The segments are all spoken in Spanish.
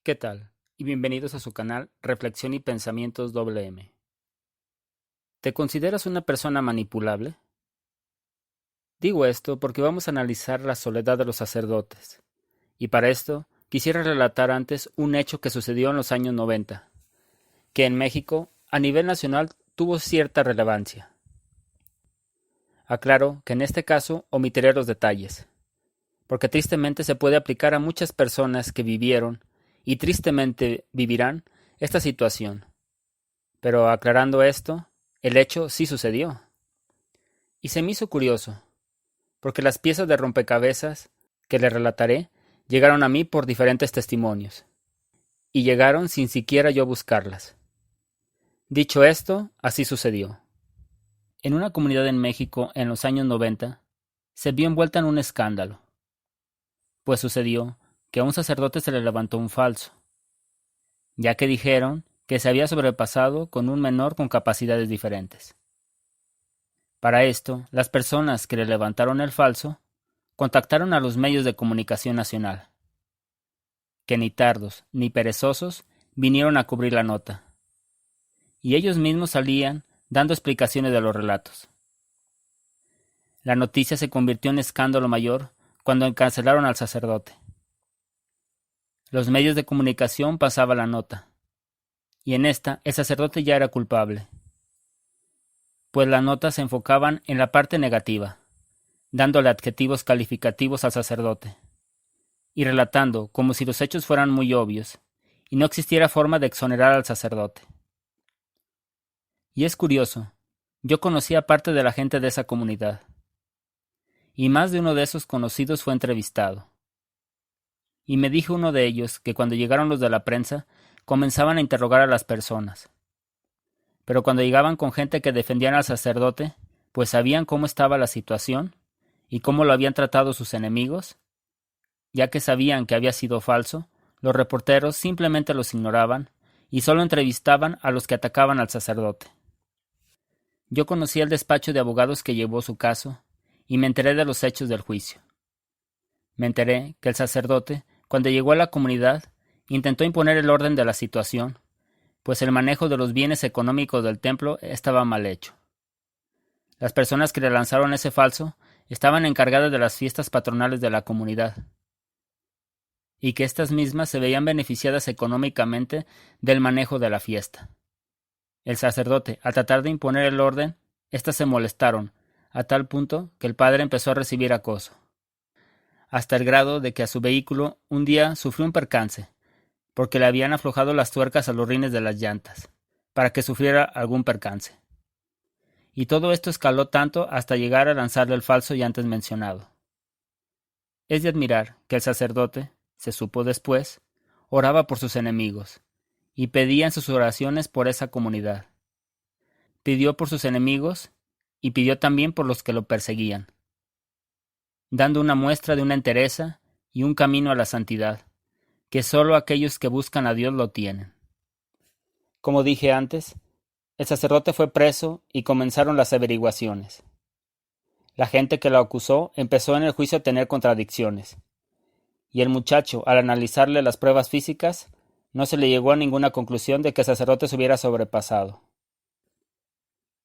¿Qué tal? Y bienvenidos a su canal Reflexión y Pensamientos M. ¿Te consideras una persona manipulable? Digo esto porque vamos a analizar la soledad de los sacerdotes. Y para esto, quisiera relatar antes un hecho que sucedió en los años 90, que en México, a nivel nacional, tuvo cierta relevancia. Aclaro que en este caso omitiré los detalles, porque tristemente se puede aplicar a muchas personas que vivieron, y tristemente vivirán, esta situación. Pero aclarando esto, el hecho sí sucedió. Y se me hizo curioso, porque las piezas de rompecabezas que le relataré llegaron a mí por diferentes testimonios, y llegaron sin siquiera yo buscarlas. Dicho esto, así sucedió. En una comunidad en México en los años 90, se vio envuelta en un escándalo, pues sucedió que a un sacerdote se le levantó un falso, ya que dijeron que se había sobrepasado con un menor con capacidades diferentes. Para esto, las personas que le levantaron el falso contactaron a los medios de comunicación nacional, que ni tardos ni perezosos vinieron a cubrir la nota, y ellos mismos salían dando explicaciones de los relatos. La noticia se convirtió en escándalo mayor cuando encarcelaron al sacerdote. Los medios de comunicación pasaban la nota, y en esta el sacerdote ya era culpable, pues las notas se enfocaban en la parte negativa, dándole adjetivos calificativos al sacerdote, y relatando como si los hechos fueran muy obvios, y no existiera forma de exonerar al sacerdote. Y es curioso, yo conocía parte de la gente de esa comunidad, y más de uno de esos conocidos fue entrevistado. Y me dijo uno de ellos que cuando llegaron los de la prensa, comenzaban a interrogar a las personas. Pero cuando llegaban con gente que defendían al sacerdote, pues sabían cómo estaba la situación y cómo lo habían tratado sus enemigos, ya que sabían que había sido falso, los reporteros simplemente los ignoraban y solo entrevistaban a los que atacaban al sacerdote. Yo conocí el despacho de abogados que llevó su caso y me enteré de los hechos del juicio. Me enteré que el sacerdote, cuando llegó a la comunidad, intentó imponer el orden de la situación, pues el manejo de los bienes económicos del templo estaba mal hecho. Las personas que le lanzaron ese falso estaban encargadas de las fiestas patronales de la comunidad, y que éstas mismas se veían beneficiadas económicamente del manejo de la fiesta. El sacerdote, al tratar de imponer el orden, éstas se molestaron, a tal punto que el padre empezó a recibir acoso, hasta el grado de que a su vehículo un día sufrió un percance, porque le habían aflojado las tuercas a los rines de las llantas, para que sufriera algún percance. Y todo esto escaló tanto hasta llegar a lanzarle el falso ya antes mencionado. Es de admirar que el sacerdote, se supo después, oraba por sus enemigos, y pedía en sus oraciones por esa comunidad. Pidió por sus enemigos, y pidió también por los que lo perseguían, dando una muestra de una entereza y un camino a la santidad, que sólo aquellos que buscan a Dios lo tienen. Como dije antes, el sacerdote fue preso y comenzaron las averiguaciones. La gente que lo acusó empezó en el juicio a tener contradicciones, y el muchacho, al analizarle las pruebas físicas, no se le llegó a ninguna conclusión de que el sacerdote se hubiera sobrepasado.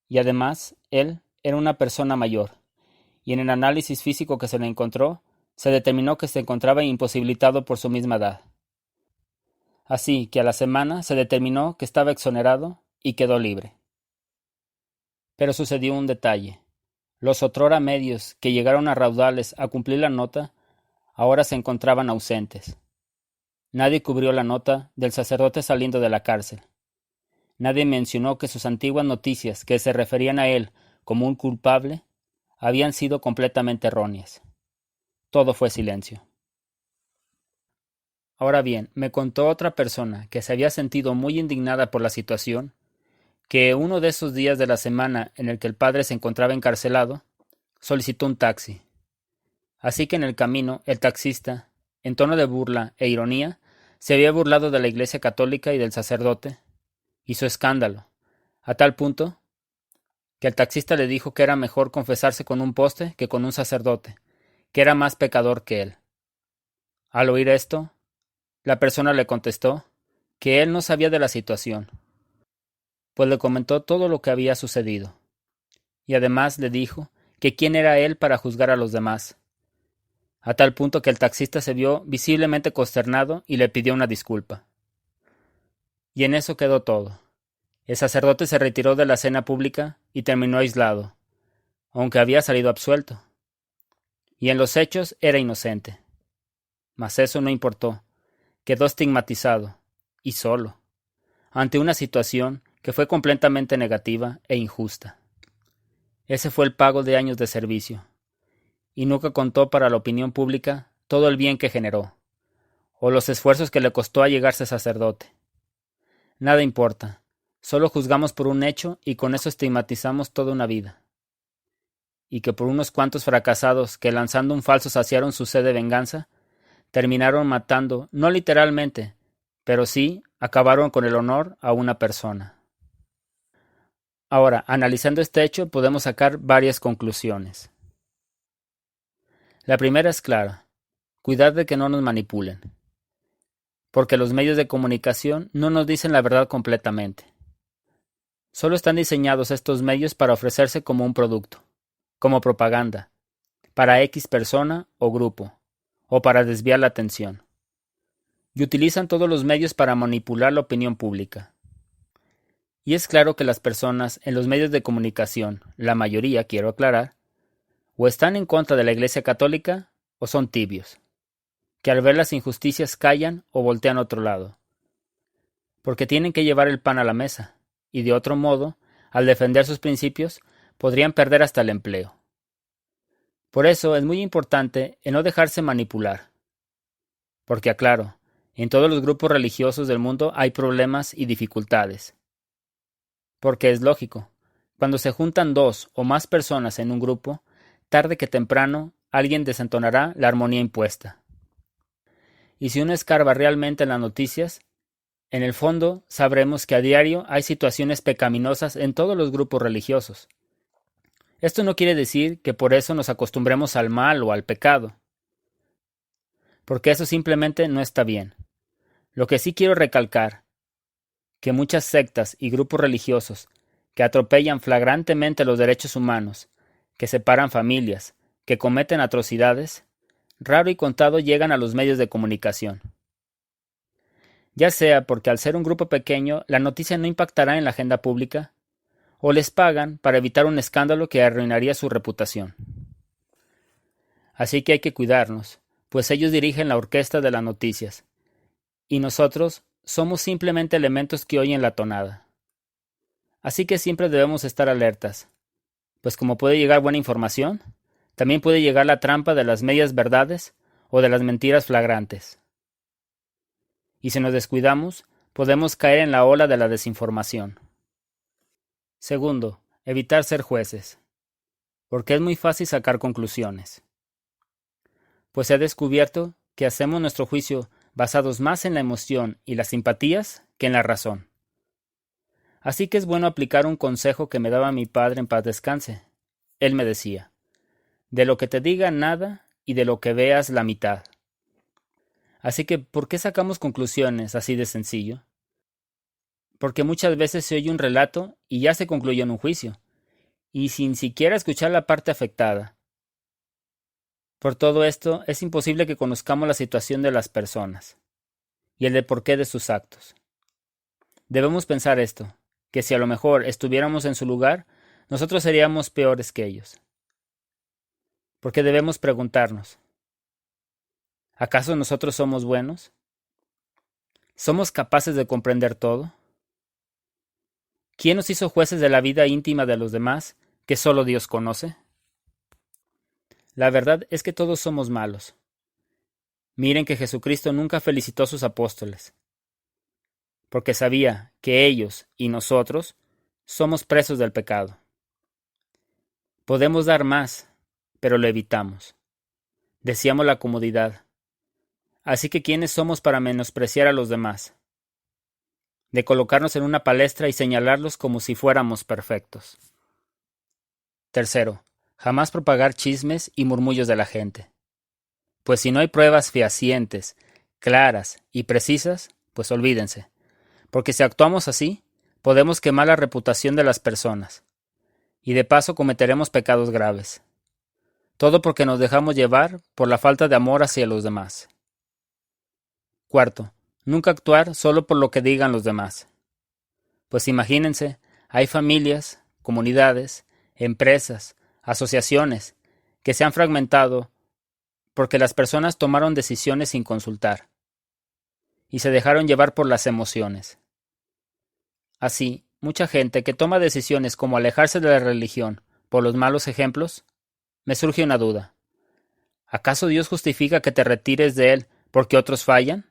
Y además, él era una persona mayor, y en el análisis físico que se le encontró, se determinó que se encontraba imposibilitado por su misma edad. Así que a la semana se determinó que estaba exonerado y quedó libre. Pero sucedió un detalle. Los otrora medios que llegaron a raudales a cumplir la nota, ahora se encontraban ausentes. Nadie cubrió la nota del sacerdote saliendo de la cárcel. Nadie mencionó que sus antiguas noticias que se referían a él como un culpable habían sido completamente erróneas. Todo fue silencio. Ahora bien, me contó otra persona que se había sentido muy indignada por la situación, que uno de esos días de la semana en el que el padre se encontraba encarcelado, solicitó un taxi. Así que en el camino, el taxista, en tono de burla e ironía, se había burlado de la Iglesia católica y del sacerdote. Hizo escándalo, a tal punto que el taxista le dijo que era mejor confesarse con un poste que con un sacerdote, que era más pecador que él. Al oír esto, la persona le contestó que él no sabía de la situación, pues le comentó todo lo que había sucedido, y además le dijo que quién era él para juzgar a los demás, a tal punto que el taxista se vio visiblemente consternado y le pidió una disculpa. Y en eso quedó todo. El sacerdote se retiró de la cena pública y terminó aislado, aunque había salido absuelto. Y en los hechos era inocente. Mas eso no importó. Quedó estigmatizado, y solo, ante una situación que fue completamente negativa e injusta. Ese fue el pago de años de servicio, y nunca contó para la opinión pública todo el bien que generó, o los esfuerzos que le costó a llegarse sacerdote. Nada importa, solo juzgamos por un hecho y con eso estigmatizamos toda una vida. Y que por unos cuantos fracasados que lanzando un falso saciaron su sed de venganza, terminaron matando, no literalmente, pero sí acabaron con el honor a una persona. Ahora, analizando este hecho, podemos sacar varias conclusiones. La primera es clara: cuidar de que no nos manipulen, porque los medios de comunicación no nos dicen la verdad completamente. Solo están diseñados estos medios para ofrecerse como un producto, como propaganda, para X persona o grupo, o para desviar la atención. Y utilizan todos los medios para manipular la opinión pública. Y es claro que las personas en los medios de comunicación, la mayoría, quiero aclarar, o están en contra de la Iglesia Católica o son tibios, que al ver las injusticias callan o voltean a otro lado, porque tienen que llevar el pan a la mesa, y de otro modo, al defender sus principios, podrían perder hasta el empleo. Por eso es muy importante el no dejarse manipular, porque aclaro, en todos los grupos religiosos del mundo hay problemas y dificultades. Porque es lógico, cuando se juntan dos o más personas en un grupo, tarde que temprano alguien desentonará la armonía impuesta. Y si uno escarba realmente en las noticias, en el fondo sabremos que a diario hay situaciones pecaminosas en todos los grupos religiosos. Esto no quiere decir que por eso nos acostumbremos al mal o al pecado, porque eso simplemente no está bien. Lo que sí quiero recalcar, que muchas sectas y grupos religiosos que atropellan flagrantemente los derechos humanos, que separan familias, que cometen atrocidades, raro y contado llegan a los medios de comunicación. Ya sea porque al ser un grupo pequeño la noticia no impactará en la agenda pública, o les pagan para evitar un escándalo que arruinaría su reputación. Así que hay que cuidarnos, pues ellos dirigen la orquesta de las noticias, y nosotros somos simplemente elementos que oyen la tonada. Así que siempre debemos estar alertas, pues como puede llegar buena información, también puede llegar la trampa de las medias verdades o de las mentiras flagrantes. Y si nos descuidamos, podemos caer en la ola de la desinformación. Segundo, evitar ser jueces, porque es muy fácil sacar conclusiones. Pues se ha descubierto que hacemos nuestro juicio basados más en la emoción y las simpatías que en la razón. Así que es bueno aplicar un consejo que me daba mi padre en paz descanse. Él me decía: de lo que te diga nada y de lo que veas la mitad. Así que, ¿por qué sacamos conclusiones así de sencillo? Porque muchas veces se oye un relato y ya se concluyó en un juicio, y sin siquiera escuchar la parte afectada. Por todo esto, es imposible que conozcamos la situación de las personas, y el de porqué de sus actos. Debemos pensar esto, que si a lo mejor estuviéramos en su lugar, nosotros seríamos peores que ellos. Porque debemos preguntarnos: ¿acaso nosotros somos buenos? ¿Somos capaces de comprender todo? ¿Quién nos hizo jueces de la vida íntima de los demás, que solo Dios conoce? La verdad es que todos somos malos. Miren que Jesucristo nunca felicitó a sus apóstoles, porque sabía que ellos y nosotros somos presos del pecado. Podemos dar más, pero lo evitamos. Deseamos la comodidad. Así que ¿quiénes somos para menospreciar a los demás? De colocarnos en una palestra y señalarlos como si fuéramos perfectos. Tercero, jamás propagar chismes y murmullos de la gente. Pues si no hay pruebas fehacientes claras y precisas, pues olvídense, porque si actuamos así, podemos quemar la reputación de las personas, y de paso cometeremos pecados graves. Todo porque nos dejamos llevar por la falta de amor hacia los demás. Cuarto, nunca actuar solo por lo que digan los demás. Pues imagínense, hay familias, comunidades, empresas, asociaciones, que se han fragmentado porque las personas tomaron decisiones sin consultar y se dejaron llevar por las emociones. Así, mucha gente que toma decisiones como alejarse de la religión por los malos ejemplos, me surge una duda. ¿Acaso Dios justifica que te retires de Él porque otros fallan?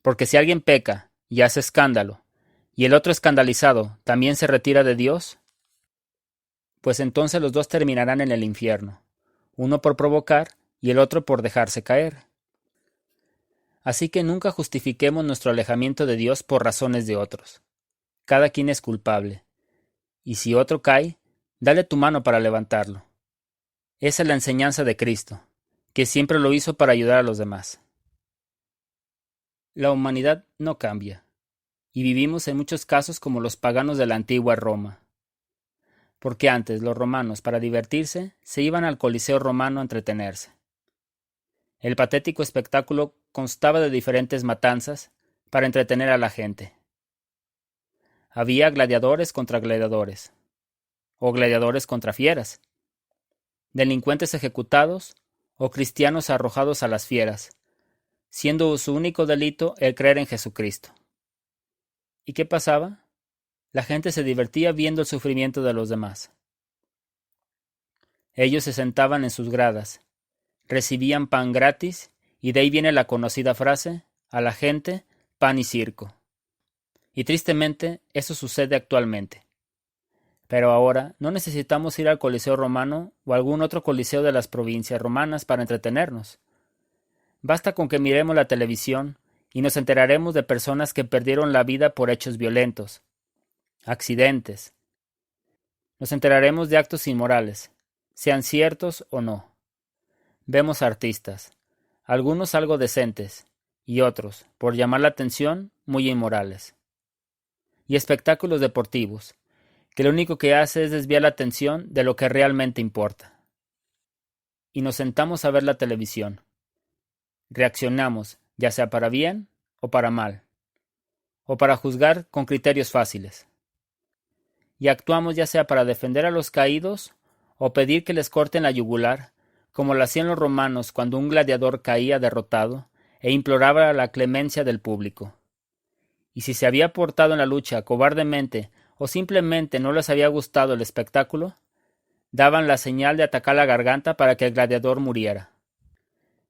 Porque si alguien peca y hace escándalo, y el otro escandalizado también se retira de Dios, pues entonces los dos terminarán en el infierno, uno por provocar y el otro por dejarse caer. Así que nunca justifiquemos nuestro alejamiento de Dios por razones de otros. Cada quien es culpable, y si otro cae, dale tu mano para levantarlo. Esa es la enseñanza de Cristo, que siempre lo hizo para ayudar a los demás. La humanidad no cambia, y vivimos en muchos casos como los paganos de la antigua Roma. Porque antes los romanos, para divertirse, se iban al Coliseo romano a entretenerse. El patético espectáculo constaba de diferentes matanzas para entretener a la gente. Había gladiadores contra gladiadores, o gladiadores contra fieras, delincuentes ejecutados o cristianos arrojados a las fieras, siendo su único delito el creer en Jesucristo. ¿Y qué pasaba? La gente se divertía viendo el sufrimiento de los demás. Ellos se sentaban en sus gradas, recibían pan gratis, y de ahí viene la conocida frase, a la gente, pan y circo. Y tristemente, eso sucede actualmente. Pero ahora no necesitamos ir al Coliseo romano o algún otro coliseo de las provincias romanas para entretenernos. Basta con que miremos la televisión y nos enteraremos de personas que perdieron la vida por hechos violentos, accidentes. Nos enteraremos de actos inmorales, sean ciertos o no. Vemos artistas, algunos algo decentes, y otros, por llamar la atención, muy inmorales. Y espectáculos deportivos, que lo único que hace es desviar la atención de lo que realmente importa. Y nos sentamos a ver la televisión. Reaccionamos, ya sea para bien o para mal, o para juzgar con criterios fáciles. Y actuamos ya sea para defender a los caídos o pedir que les corten la yugular, como lo hacían los romanos cuando un gladiador caía derrotado e imploraba la clemencia del público. Y si se había portado en la lucha cobardemente o simplemente no les había gustado el espectáculo, daban la señal de atacar la garganta para que el gladiador muriera.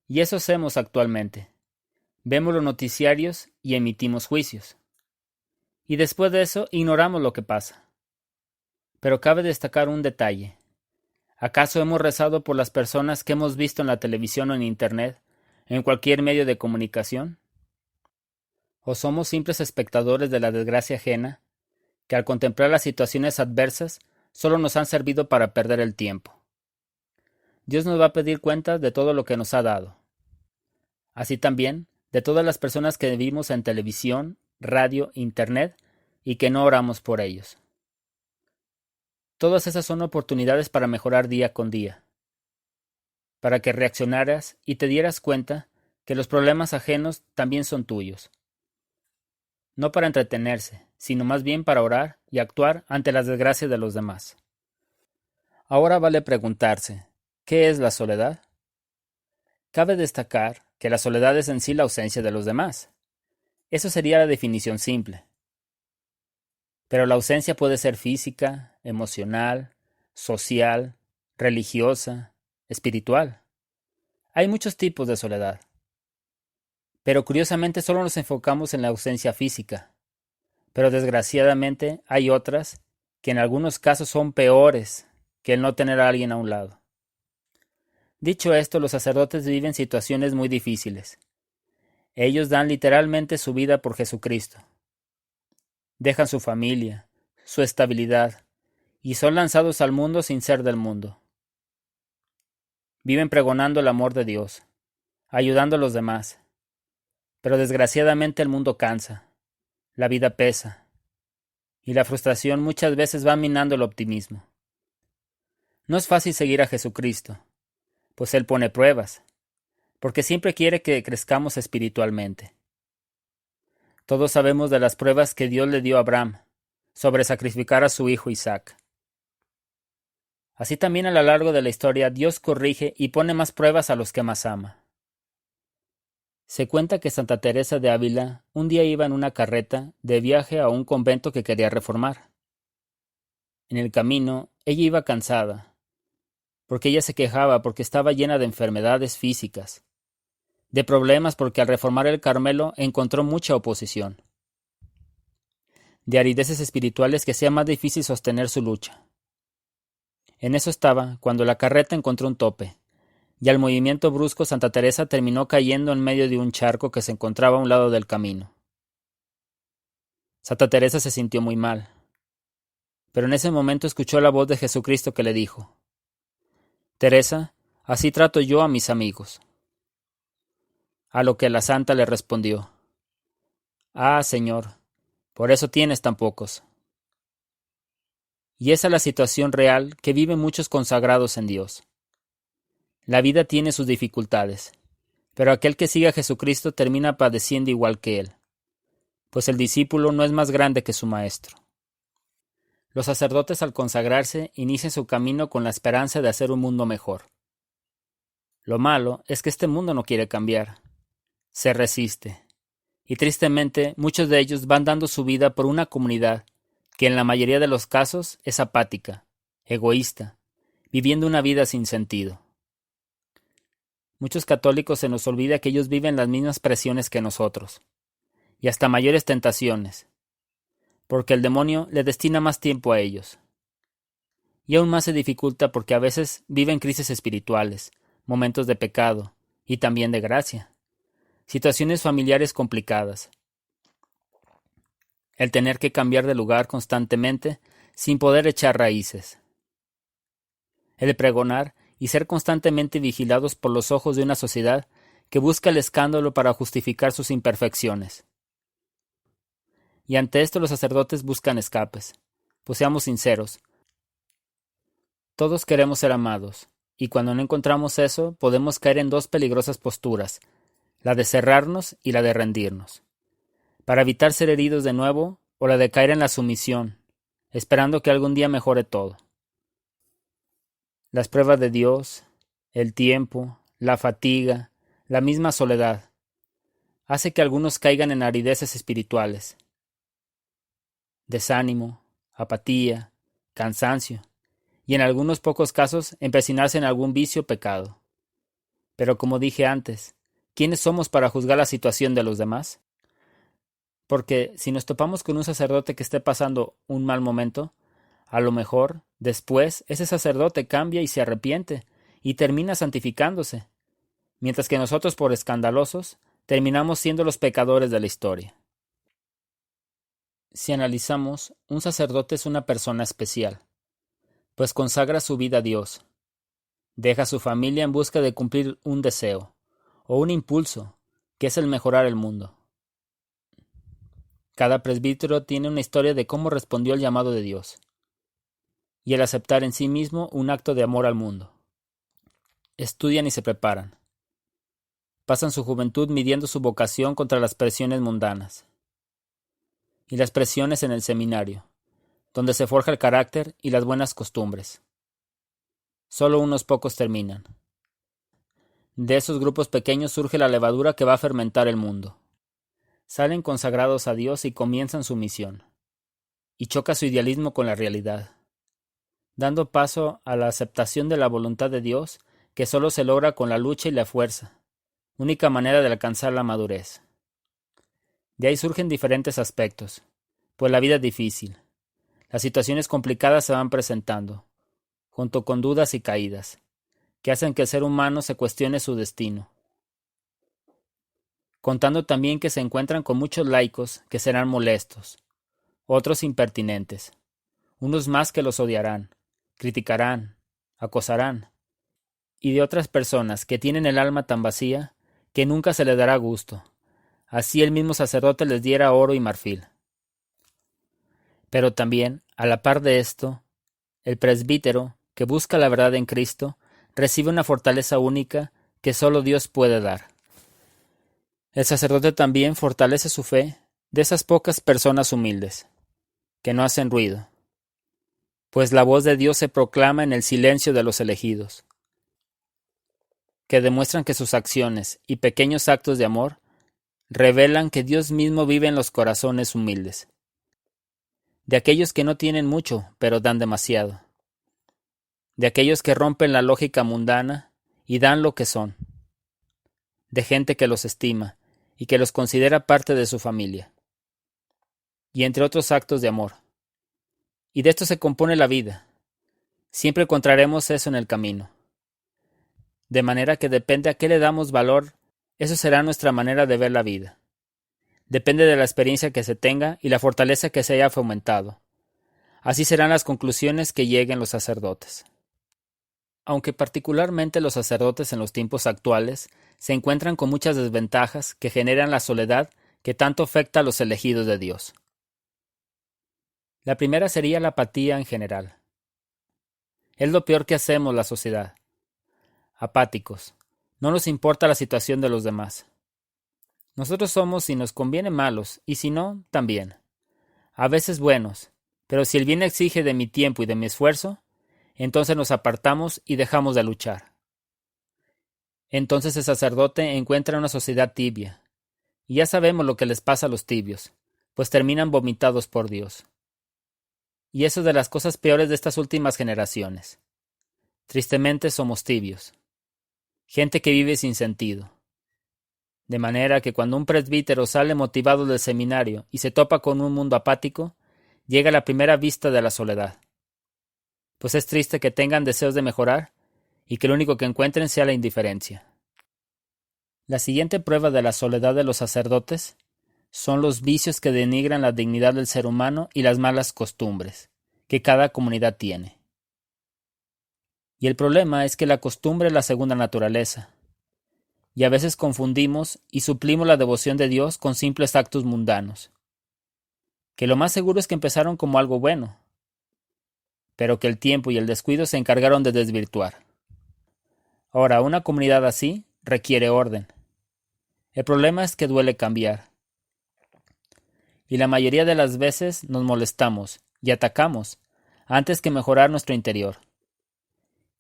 Y eso hacemos actualmente. Vemos los noticiarios y emitimos juicios. Y después de eso ignoramos lo que pasa. Pero cabe destacar un detalle. ¿Acaso hemos rezado por las personas que hemos visto en la televisión o en Internet, en cualquier medio de comunicación? ¿O somos simples espectadores de la desgracia ajena, que al contemplar las situaciones adversas solo nos han servido para perder el tiempo? Dios nos va a pedir cuentas de todo lo que nos ha dado. Así también de todas las personas que vimos en televisión, radio, Internet y que no oramos por ellos. Todas esas son oportunidades para mejorar día con día, para que reaccionaras y te dieras cuenta que los problemas ajenos también son tuyos. No para entretenerse, sino más bien para orar y actuar ante las desgracias de los demás. Ahora vale preguntarse, ¿qué es la soledad? Cabe destacar que la soledad es en sí la ausencia de los demás. Eso sería la definición simple. Pero la ausencia puede ser física, emocional, social, religiosa, espiritual. Hay muchos tipos de soledad. Pero curiosamente solo nos enfocamos en la ausencia física. Pero desgraciadamente hay otras que en algunos casos son peores que el no tener a alguien a un lado. Dicho esto, los sacerdotes viven situaciones muy difíciles. Ellos dan literalmente su vida por Jesucristo. Dejan su familia, su estabilidad, y son lanzados al mundo sin ser del mundo. Viven pregonando el amor de Dios, ayudando a los demás. Pero desgraciadamente el mundo cansa, la vida pesa, y la frustración muchas veces va minando el optimismo. No es fácil seguir a Jesucristo, pues Él pone pruebas, porque siempre quiere que crezcamos espiritualmente. Todos sabemos de las pruebas que Dios le dio a Abraham sobre sacrificar a su hijo Isaac. Así también a lo largo de la historia Dios corrige y pone más pruebas a los que más ama. Se cuenta que Santa Teresa de Ávila un día iba en una carreta de viaje a un convento que quería reformar. En el camino ella iba cansada, porque ella se quejaba porque estaba llena de enfermedades físicas, de problemas porque al reformar el Carmelo encontró mucha oposición, de arideces espirituales que hacía más difícil sostener su lucha. En eso estaba cuando la carreta encontró un tope, y al movimiento brusco Santa Teresa terminó cayendo en medio de un charco que se encontraba a un lado del camino. Santa Teresa se sintió muy mal, pero en ese momento escuchó la voz de Jesucristo que le dijo: «Teresa, así trato yo a mis amigos». A lo que la santa le respondió: «Ah, Señor, por eso tienes tan pocos». Y esa es la situación real que viven muchos consagrados en Dios. La vida tiene sus dificultades, pero aquel que sigue a Jesucristo termina padeciendo igual que Él, pues el discípulo no es más grande que su maestro. Los sacerdotes al consagrarse inician su camino con la esperanza de hacer un mundo mejor. Lo malo es que este mundo no quiere cambiar, se resiste, y tristemente muchos de ellos van dando su vida por una comunidad que en la mayoría de los casos es apática, egoísta, viviendo una vida sin sentido. Muchos católicos se nos olvida que ellos viven las mismas presiones que nosotros, y hasta mayores tentaciones, porque el demonio le destina más tiempo a ellos. Y aún más se dificulta porque a veces viven crisis espirituales, momentos de pecado, y también de gracia, situaciones familiares complicadas. El tener que cambiar de lugar constantemente sin poder echar raíces. El pregonar y ser constantemente vigilados por los ojos de una sociedad que busca el escándalo para justificar sus imperfecciones. Y ante esto los sacerdotes buscan escapes, pues seamos sinceros, todos queremos ser amados, y cuando no encontramos eso podemos caer en dos peligrosas posturas, la de cerrarnos y la de rendirnos, para evitar ser heridos de nuevo, o la de caer en la sumisión, esperando que algún día mejore todo. Las pruebas de Dios, el tiempo, la fatiga, la misma soledad, hace que algunos caigan en arideces espirituales. Desánimo, apatía, cansancio, y en algunos pocos casos empecinarse en algún vicio o pecado. Pero como dije antes, ¿quiénes somos para juzgar la situación de los demás? Porque si nos topamos con un sacerdote que esté pasando un mal momento, a lo mejor, después, ese sacerdote cambia y se arrepiente, y termina santificándose, mientras que nosotros, por escandalosos, terminamos siendo los pecadores de la historia. Si analizamos, un sacerdote es una persona especial, pues consagra su vida a Dios, deja a su familia en busca de cumplir un deseo, o un impulso, que es el mejorar el mundo. Cada presbítero tiene una historia de cómo respondió al llamado de Dios, y el aceptar en sí mismo un acto de amor al mundo. Estudian y se preparan. Pasan su juventud midiendo su vocación contra las presiones mundanas y las presiones en el seminario, donde se forja el carácter y las buenas costumbres. Solo unos pocos terminan. De esos grupos pequeños surge la levadura que va a fermentar el mundo. Salen consagrados a Dios y comienzan su misión. Y choca su idealismo con la realidad, dando paso a la aceptación de la voluntad de Dios que solo se logra con la lucha y la fuerza, única manera de alcanzar la madurez. De ahí surgen diferentes aspectos, pues la vida es difícil. Las situaciones complicadas se van presentando, junto con dudas y caídas, que hacen que el ser humano se cuestione su destino. Contando también que se encuentran con muchos laicos que serán molestos, otros impertinentes, unos más que los odiarán, criticarán, acosarán, y de otras personas que tienen el alma tan vacía que nunca se le dará gusto, así el mismo sacerdote les diera oro y marfil. Pero también, a la par de esto, el presbítero, que busca la verdad en Cristo, recibe una fortaleza única que solo Dios puede dar. El sacerdote también fortalece su fe de esas pocas personas humildes, que no hacen ruido, pues la voz de Dios se proclama en el silencio de los elegidos, que demuestran que sus acciones y pequeños actos de amor revelan que Dios mismo vive en los corazones humildes, de aquellos que no tienen mucho, pero dan demasiado, de aquellos que rompen la lógica mundana y dan lo que son, de gente que los estima y que los considera parte de su familia, y entre otros actos de amor. Y de esto se compone la vida. Siempre encontraremos eso en el camino. De manera que depende a qué le damos valor, eso será nuestra manera de ver la vida. Depende de la experiencia que se tenga y la fortaleza que se haya fomentado. Así serán las conclusiones que lleguen los sacerdotes. Aunque particularmente los sacerdotes en los tiempos actuales se encuentran con muchas desventajas que generan la soledad que tanto afecta a los elegidos de Dios. La primera sería la apatía en general. Es lo peor que hacemos la sociedad. Apáticos. No nos importa la situación de los demás. Nosotros somos, si nos conviene, malos, y si no, también. A veces buenos, pero si el bien exige de mi tiempo y de mi esfuerzo, entonces nos apartamos y dejamos de luchar. Entonces el sacerdote encuentra una sociedad tibia, y ya sabemos lo que les pasa a los tibios, pues terminan vomitados por Dios. Y eso es de las cosas peores de estas últimas generaciones. Tristemente somos tibios. Gente que vive sin sentido. De manera que cuando un presbítero sale motivado del seminario y se topa con un mundo apático, llega la primera vista de la soledad. Pues es triste que tengan deseos de mejorar y que lo único que encuentren sea la indiferencia. La siguiente prueba de la soledad de los sacerdotes son los vicios que denigran la dignidad del ser humano y las malas costumbres que cada comunidad tiene. Y el problema es que la costumbre es la segunda naturaleza, y a veces confundimos y suplimos la devoción de Dios con simples actos mundanos, que lo más seguro es que empezaron como algo bueno, pero que el tiempo y el descuido se encargaron de desvirtuar. Ahora, una comunidad así requiere orden. El problema es que duele cambiar. Y la mayoría de las veces nos molestamos y atacamos antes que mejorar nuestro interior.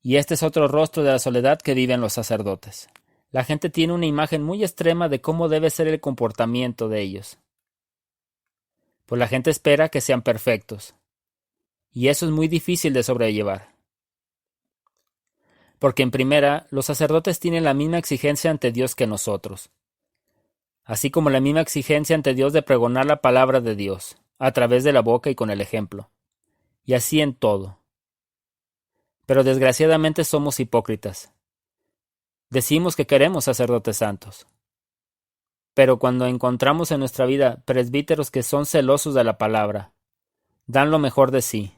Y este es otro rostro de la soledad que viven los sacerdotes. La gente tiene una imagen muy extrema de cómo debe ser el comportamiento de ellos. Pues la gente espera que sean perfectos. Y eso es muy difícil de sobrellevar. Porque en primera, los sacerdotes tienen la misma exigencia ante Dios que nosotros. Así como la misma exigencia ante Dios de pregonar la palabra de Dios, a través de la boca y con el ejemplo. Y así en todo. Pero desgraciadamente somos hipócritas. Decimos que queremos sacerdotes santos. Pero cuando encontramos en nuestra vida presbíteros que son celosos de la palabra, dan lo mejor de sí,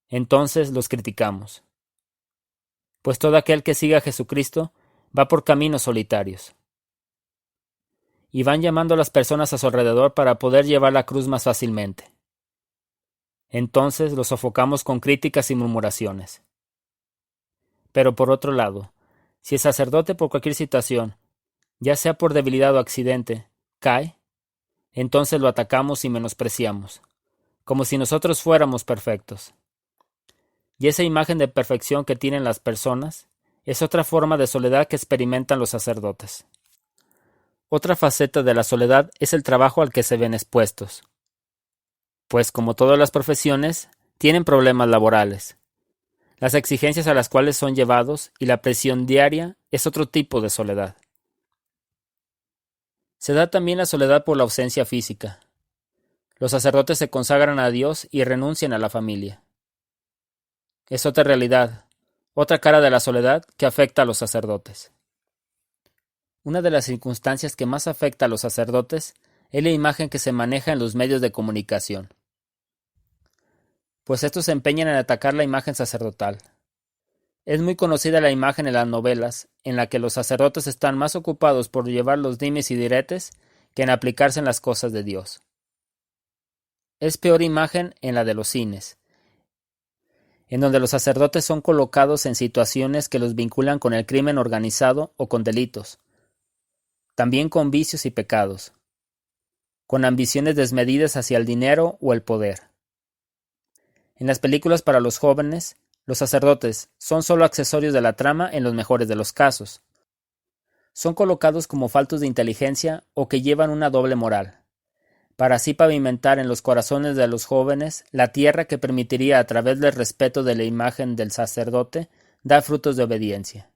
entonces los criticamos. Pues todo aquel que siga a Jesucristo va por caminos solitarios. Y van llamando a las personas a su alrededor para poder llevar la cruz más fácilmente. Entonces los sofocamos con críticas y murmuraciones. Pero por otro lado, si el sacerdote por cualquier situación, ya sea por debilidad o accidente, cae, entonces lo atacamos y menospreciamos, como si nosotros fuéramos perfectos. Y esa imagen de perfección que tienen las personas es otra forma de soledad que experimentan los sacerdotes. Otra faceta de la soledad es el trabajo al que se ven expuestos. Pues como todas las profesiones, tienen problemas laborales. Las exigencias a las cuales son llevados y la presión diaria es otro tipo de soledad. Se da también la soledad por la ausencia física. Los sacerdotes se consagran a Dios y renuncian a la familia. Es otra realidad, otra cara de la soledad que afecta a los sacerdotes. Una de las circunstancias que más afecta a los sacerdotes es la imagen que se maneja en los medios de comunicación. Pues estos se empeñan en atacar la imagen sacerdotal. Es muy conocida la imagen en las novelas, en la que los sacerdotes están más ocupados por llevar los dimes y diretes que en aplicarse en las cosas de Dios. Es peor imagen en la de los cines, en donde los sacerdotes son colocados en situaciones que los vinculan con el crimen organizado o con delitos, también con vicios y pecados, con ambiciones desmedidas hacia el dinero o el poder. En las películas para los jóvenes, los sacerdotes son solo accesorios de la trama en los mejores de los casos. Son colocados como faltos de inteligencia o que llevan una doble moral, para así pavimentar en los corazones de los jóvenes la tierra que permitiría, a través del respeto de la imagen del sacerdote, dar frutos de obediencia.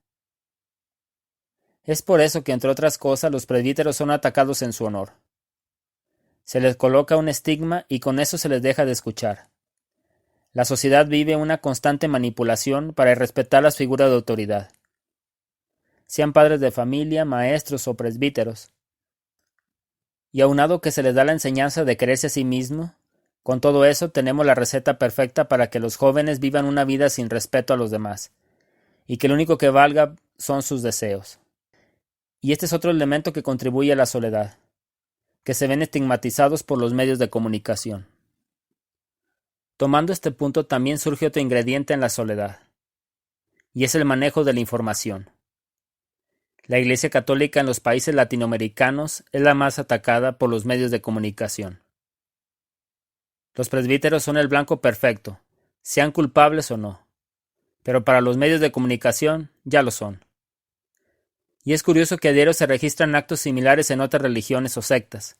Es por eso que, entre otras cosas, los presbíteros son atacados en su honor. Se les coloca un estigma y con eso se les deja de escuchar. La sociedad vive una constante manipulación para respetar las figuras de autoridad, sean padres de familia, maestros o presbíteros. Y aunado que se les da la enseñanza de quererse a sí mismo, con todo eso tenemos la receta perfecta para que los jóvenes vivan una vida sin respeto a los demás, y que lo único que valga son sus deseos. Y este es otro elemento que contribuye a la soledad, que se ven estigmatizados por los medios de comunicación. Tomando este punto también surge otro ingrediente en la soledad, y es el manejo de la información. La Iglesia Católica en los países latinoamericanos es la más atacada por los medios de comunicación. Los presbíteros son el blanco perfecto, sean culpables o no, pero para los medios de comunicación ya lo son. Y es curioso que a diario se registran actos similares en otras religiones o sectas.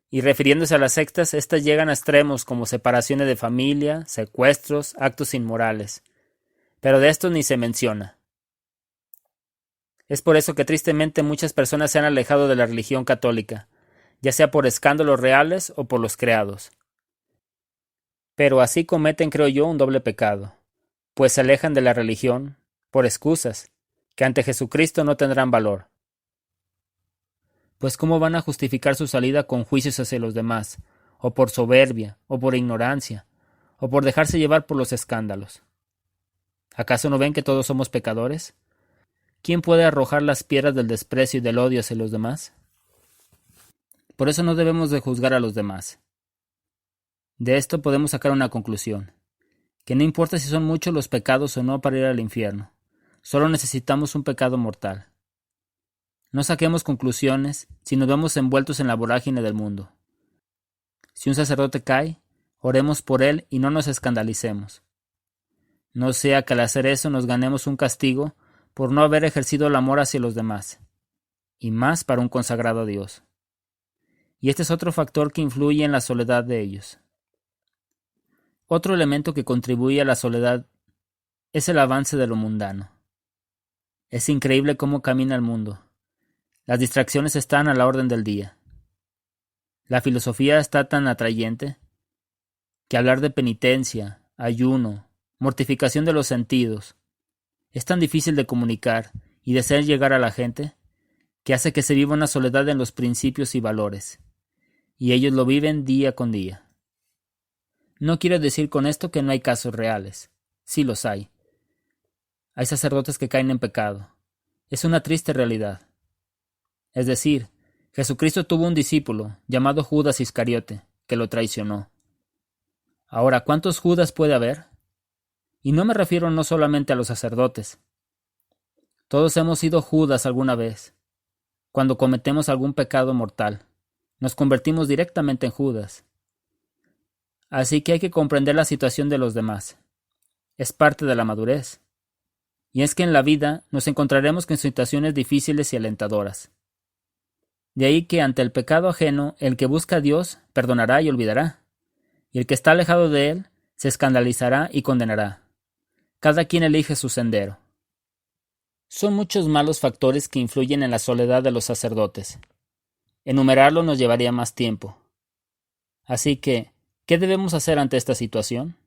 Y refiriéndose a las sectas, estas llegan a extremos como separaciones de familia, secuestros, actos inmorales. Pero de estos ni se menciona. Es por eso que tristemente muchas personas se han alejado de la religión católica, ya sea por escándalos reales o por los creados. Pero así cometen, creo yo, un doble pecado, pues se alejan de la religión por excusas, que ante Jesucristo no tendrán valor. Pues ¿cómo van a justificar su salida con juicios hacia los demás, o por soberbia, o por ignorancia, o por dejarse llevar por los escándalos? ¿Acaso no ven que todos somos pecadores? ¿Quién puede arrojar las piedras del desprecio y del odio hacia los demás? Por eso no debemos de juzgar a los demás. De esto podemos sacar una conclusión, que no importa si son muchos los pecados o no para ir al infierno, solo necesitamos un pecado mortal. No saquemos conclusiones si nos vemos envueltos en la vorágine del mundo. Si un sacerdote cae, oremos por él y no nos escandalicemos. No sea que al hacer eso nos ganemos un castigo por no haber ejercido el amor hacia los demás, y más para un consagrado a Dios. Y este es otro factor que influye en la soledad de ellos. Otro elemento que contribuye a la soledad es el avance de lo mundano. Es increíble cómo camina el mundo. Las distracciones están a la orden del día. La filosofía está tan atrayente que hablar de penitencia, ayuno, mortificación de los sentidos, es tan difícil de comunicar y de hacer llegar a la gente que hace que se viva una soledad en los principios y valores, y ellos lo viven día con día. No quiero decir con esto que no hay casos reales. Sí los hay. Hay sacerdotes que caen en pecado. Es una triste realidad. Es decir, Jesucristo tuvo un discípulo, llamado Judas Iscariote, que lo traicionó. Ahora, ¿cuántos Judas puede haber? Y no me refiero no solamente a los sacerdotes. Todos hemos sido Judas alguna vez. Cuando cometemos algún pecado mortal, nos convertimos directamente en Judas. Así que hay que comprender la situación de los demás. Es parte de la madurez. Y es que en la vida nos encontraremos con situaciones difíciles y alentadoras. De ahí que ante el pecado ajeno, el que busca a Dios perdonará y olvidará, y el que está alejado de él se escandalizará y condenará. Cada quien elige su sendero. Son muchos malos factores que influyen en la soledad de los sacerdotes. Enumerarlo nos llevaría más tiempo. Así que, ¿qué debemos hacer ante esta situación?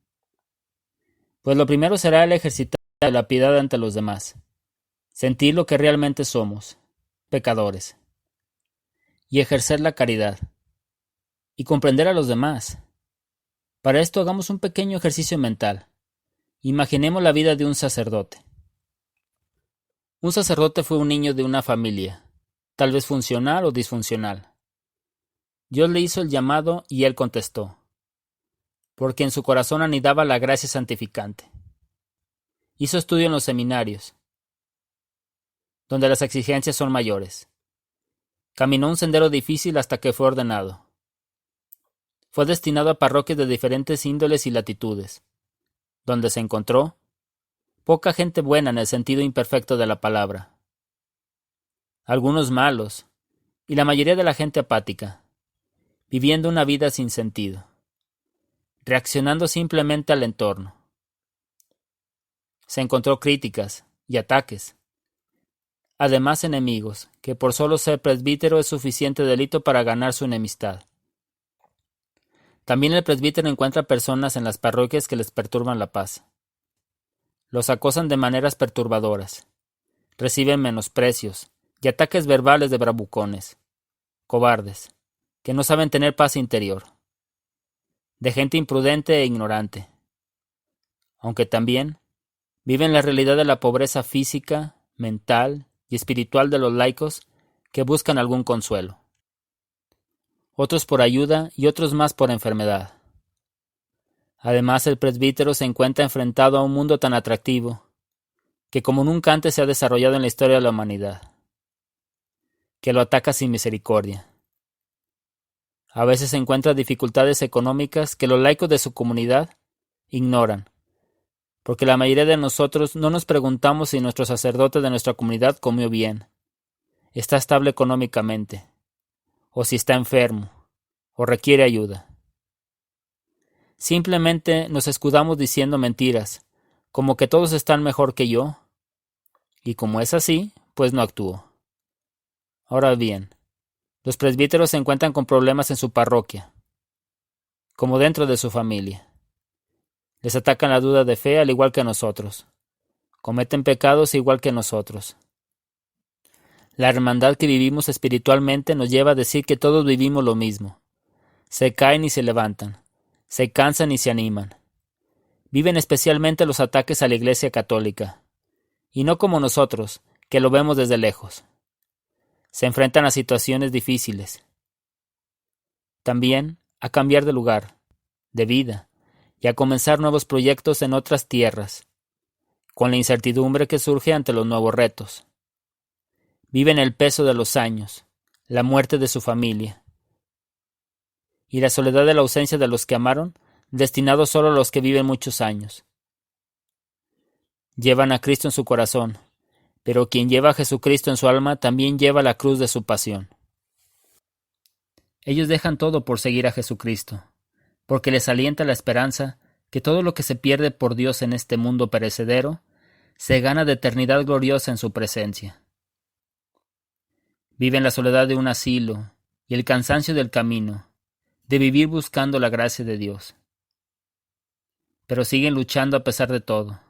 Pues lo primero será el ejercitar la piedad ante los demás, sentir lo que realmente somos, pecadores, y ejercer la caridad, y comprender a los demás. Para esto hagamos un pequeño ejercicio mental. Imaginemos la vida de un sacerdote. Un sacerdote fue un niño de una familia, tal vez funcional o disfuncional. Dios le hizo el llamado y él contestó, porque en su corazón anidaba la gracia santificante. Hizo estudio en los seminarios, donde las exigencias son mayores. Caminó un sendero difícil hasta que fue ordenado. Fue destinado a parroquias de diferentes índoles y latitudes, donde se encontró poca gente buena en el sentido imperfecto de la palabra, algunos malos, y la mayoría de la gente apática, viviendo una vida sin sentido, reaccionando simplemente al entorno. Se encontró críticas y ataques, además enemigos, que por solo ser presbítero es suficiente delito para ganar su enemistad. También el presbítero encuentra personas en las parroquias que les perturban la paz. Los acosan de maneras perturbadoras, reciben menosprecios y ataques verbales de bravucones, cobardes, que no saben tener paz interior, de gente imprudente e ignorante, aunque también viven la realidad de la pobreza física, mental y espiritual de los laicos que buscan algún consuelo. Otros por ayuda y otros más por enfermedad. Además, el presbítero se encuentra enfrentado a un mundo tan atractivo, que como nunca antes se ha desarrollado en la historia de la humanidad, que lo ataca sin misericordia. A veces se encuentra dificultades económicas que los laicos de su comunidad ignoran, porque la mayoría de nosotros no nos preguntamos si nuestro sacerdote de nuestra comunidad comió bien, está estable económicamente, o si está enfermo, o requiere ayuda. Simplemente nos escudamos diciendo mentiras, como que todos están mejor que yo, y como es así, pues no actúo. Ahora bien, los presbíteros se encuentran con problemas en su parroquia, como dentro de su familia. Les atacan la duda de fe al igual que nosotros. Cometen pecados igual que nosotros. La hermandad que vivimos espiritualmente nos lleva a decir que todos vivimos lo mismo. Se caen y se levantan. Se cansan y se animan. Viven especialmente los ataques a la Iglesia católica. Y no como nosotros, que lo vemos desde lejos. Se enfrentan a situaciones difíciles. También a cambiar de lugar, de vida, y a comenzar nuevos proyectos en otras tierras, con la incertidumbre que surge ante los nuevos retos. Viven el peso de los años, la muerte de su familia, y la soledad de la ausencia de los que amaron, destinado solo a los que viven muchos años. Llevan a Cristo en su corazón, pero quien lleva a Jesucristo en su alma también lleva la cruz de su pasión. Ellos dejan todo por seguir a Jesucristo, porque les alienta la esperanza que todo lo que se pierde por Dios en este mundo perecedero, se gana de eternidad gloriosa en su presencia. Viven la soledad de un asilo y el cansancio del camino, de vivir buscando la gracia de Dios. Pero siguen luchando a pesar de todo.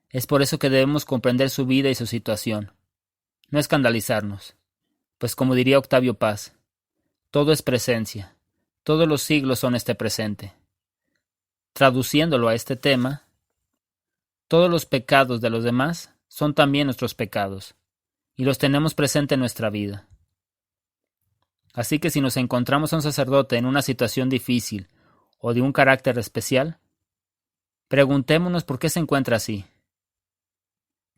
Es por eso que debemos comprender su vida y su situación, no escandalizarnos, pues como diría Octavio Paz, todo es presencia, todos los siglos son este presente. Traduciéndolo a este tema, todos los pecados de los demás son también nuestros pecados, y los tenemos presente en nuestra vida. Así que si nos encontramos a un sacerdote en una situación difícil o de un carácter especial, preguntémonos por qué se encuentra así.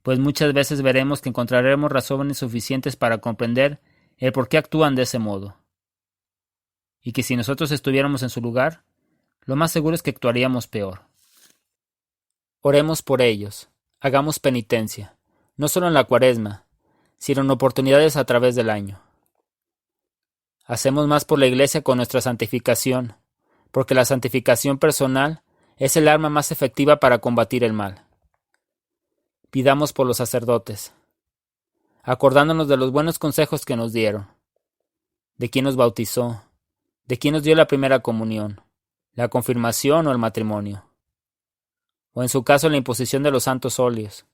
Pues muchas veces veremos que encontraremos razones suficientes para comprender el por qué actúan de ese modo. Y que si nosotros estuviéramos en su lugar, lo más seguro es que actuaríamos peor. Oremos por ellos, hagamos penitencia, no solo en la Cuaresma, sino en oportunidades a través del año. Hacemos más por la Iglesia con nuestra santificación, porque la santificación personal es el arma más efectiva para combatir el mal. Pidamos por los sacerdotes, acordándonos de los buenos consejos que nos dieron, de quién nos bautizó, de quién nos dio la primera comunión, la confirmación o el matrimonio, o en su caso la imposición de los santos óleos,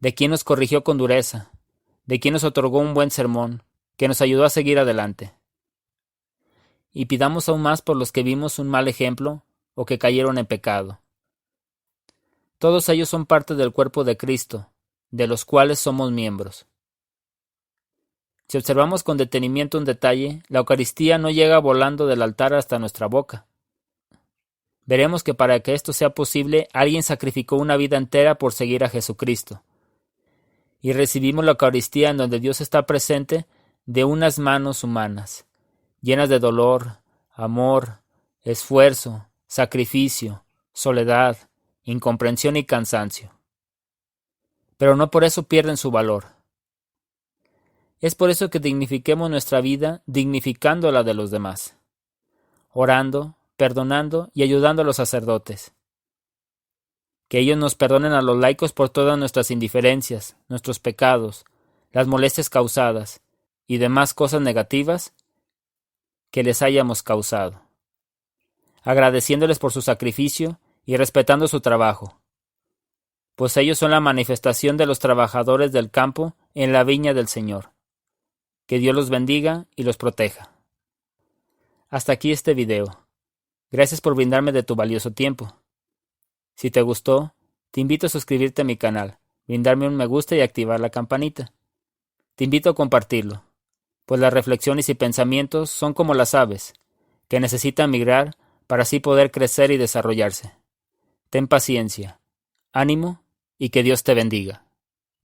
de quién nos corrigió con dureza, de quién nos otorgó un buen sermón, que nos ayudó a seguir adelante. Y pidamos aún más por los que vimos un mal ejemplo o que cayeron en pecado. Todos ellos son parte del cuerpo de Cristo, de los cuales somos miembros. Si observamos con detenimiento un detalle, la Eucaristía no llega volando del altar hasta nuestra boca. Veremos que para que esto sea posible, alguien sacrificó una vida entera por seguir a Jesucristo. Y recibimos la Eucaristía en donde Dios está presente de unas manos humanas, llenas de dolor, amor, esfuerzo, sacrificio, soledad, incomprensión y cansancio. Pero no por eso pierden su valor. Es por eso que dignifiquemos nuestra vida dignificando la de los demás, orando, perdonando y ayudando a los sacerdotes. Que ellos nos perdonen a los laicos por todas nuestras indiferencias, nuestros pecados, las molestias causadas y demás cosas negativas que les hayamos causado, agradeciéndoles por su sacrificio y respetando su trabajo, pues ellos son la manifestación de los trabajadores del campo en la viña del Señor. Que Dios los bendiga y los proteja. Hasta aquí este video. Gracias por brindarme de tu valioso tiempo. Si te gustó, te invito a suscribirte a mi canal, brindarme un me gusta y activar la campanita. Te invito a compartirlo, pues las reflexiones y pensamientos son como las aves, que necesitan migrar para así poder crecer y desarrollarse. Ten paciencia, ánimo y que Dios te bendiga.